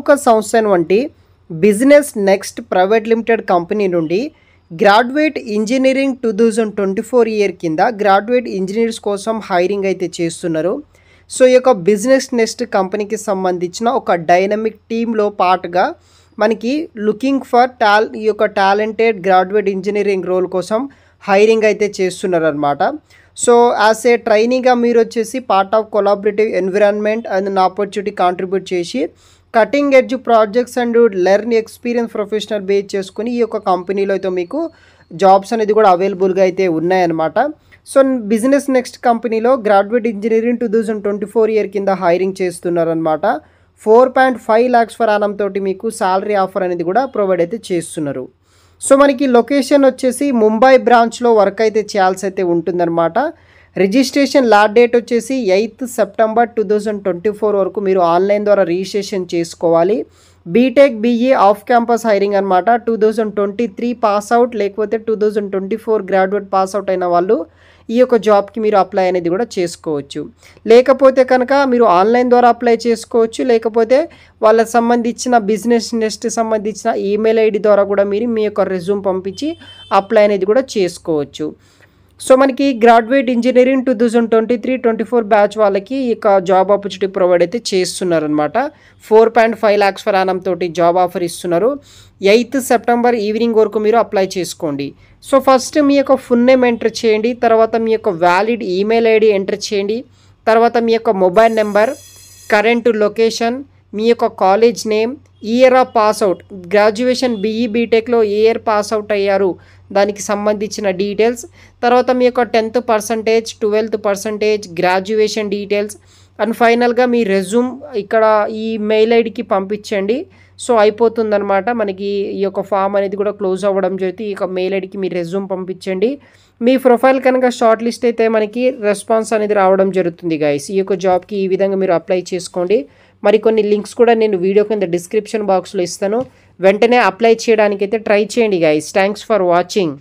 ప్రముఖ సంస్థ వంటి business next private limited company నుండి గ్రాడ్యుయేట్ ఇంజనీరింగ్ 2024 ఇయర్ కింద గ్రాడ్యుయేట్ ఇంజనీర్స్ కోసం హైరింగ్ అయితే చేస్తున్నారు. సో ఈ యొక్క బిజినెస్ నెక్స్ట్ కంపెనీకి సంబంధించిన ఒక డైనమిక్ టీంలో పార్ట్గా మనకి లుకింగ్ ఫర్ ఈ యొక్క టాలెంటెడ్ గ్రాడ్యుయేట్ ఇంజనీరింగ్ రోల్ కోసం హైరింగ్ అయితే చేస్తున్నారు అనమాట. సో యాజ్ ఏ ట్రైనీగా మీరు వచ్చేసి part of collaborative environment and opportunity contribute చేసి cutting edge projects and learn experience professional base చేసుకుని ఈ యొక్క కంపెనీలో అయితే మీకు జాబ్స్ అనేది కూడా అవైలబుల్గా అయితే ఉన్నాయన్నమాట. సో బిజినెస్ నెక్స్ట్ కంపెనీలో గ్రాడ్యుయేట్ ఇంజనీరింగ్ 2024 ఇయర్ కింద హైరింగ్ చేస్తున్నారనమాట. 4.5 lakhs ఫర్ యానం తోటి మీకు శాలరీ ఆఫర్ అనేది కూడా ప్రొవైడ్ అయితే చేస్తున్నారు. సో మనకి లొకేషన్ వచ్చేసి ముంబై బ్రాంచ్లో వర్క్ అయితే చేయాల్సి అయితే ఉంటుందన్నమాట. రిజిస్ట్రేషన్ లాస్ట్ డేట్ వచ్చేసి 8th September 2024 వరకు మీరు ఆన్లైన్ ద్వారా రిజిస్ట్రేషన్ చేసుకోవాలి. B Tech BE off campus hiring అనమాట. 2023 పాస్ అవుట్ లేకపోతే 2024 గ్రాడ్యుయేట్ పాస్ అవుట్ అయిన వాళ్ళు ఈ యొక్క జాబ్కి మీరు అప్లై అనేది కూడా చేసుకోవచ్చు. లేకపోతే కనుక మీరు ఆన్లైన్ ద్వారా అప్లై చేసుకోవచ్చు. లేకపోతే వాళ్ళకి సంబంధించిన బిజినెస్ నెక్స్ట్ సంబంధించిన ఈమెయిల్ ఐడి ద్వారా కూడా మీరు మీ యొక్క రెజ్యూమ్ పంపించి అప్లై అనేది కూడా చేసుకోవచ్చు. సో మనకి గ్రాడ్యుయేట్ ఇంజనీరింగ్ 2023-24 బ్యాచ్ వాళ్ళకి ఇక జాబ్ ఆపర్చునిటీ ప్రొవైడ్ అయితే చేస్తున్నారనమాట. 4.5 lakhs ఫర్ యానం తోటి జాబ్ ఆఫర్ ఇస్తున్నారు. 8th September ఈవినింగ్ వరకు మీరు అప్లై చేసుకోండి. సో ఫస్ట్ మీ యొక్క ఫుల్ నేమ్ ఎంటర్ చేయండి, తర్వాత మీ యొక్క వ్యాలిడ్ ఈమెయిల్ ఐడి ఎంటర్ చేయండి, తర్వాత మీ యొక్క మొబైల్ నెంబర్, కరెంట్ లొకేషన్, మీ యొక్క college name, year of pass out, graduation BE బీటెక్లో ఏ ఇయర్ పాస్అవుట్ అయ్యారు దానికి సంబంధించిన డీటెయిల్స్, తర్వాత మీ యొక్క 10th%, 12th%, graduation details and ఫైనల్గా మీ రెజ్యూమ్ ఇక్కడ ఈ మెయిల్ ఐడికి పంపించండి. సో అయిపోతుందన్నమాట. మనకి ఈ యొక్క ఫామ్ అనేది కూడా క్లోజ్ అవ్వడం జరుగుతుంది. ఈ యొక్క మెయిల్ ఐడికి మీ రెజ్యూమ్ పంపించండి. మీ ప్రొఫైల్ కనుక షార్ట్ లిస్ట్ అయితే మనకి రెస్పాన్స్ అనేది రావడం జరుగుతుంది గైస్. ఈ యొక్క జాబ్కి ఈ విధంగా మీరు అప్లై చేసుకోండి. మరికొన్ని లింక్స్ కూడా నేను వీడియో కింద డిస్క్రిప్షన్ బాక్స్లో ఇస్తాను. వెంటనే అప్లై చేయడానికి అయితే ట్రై చేయండి గైస్. Thanks for watching.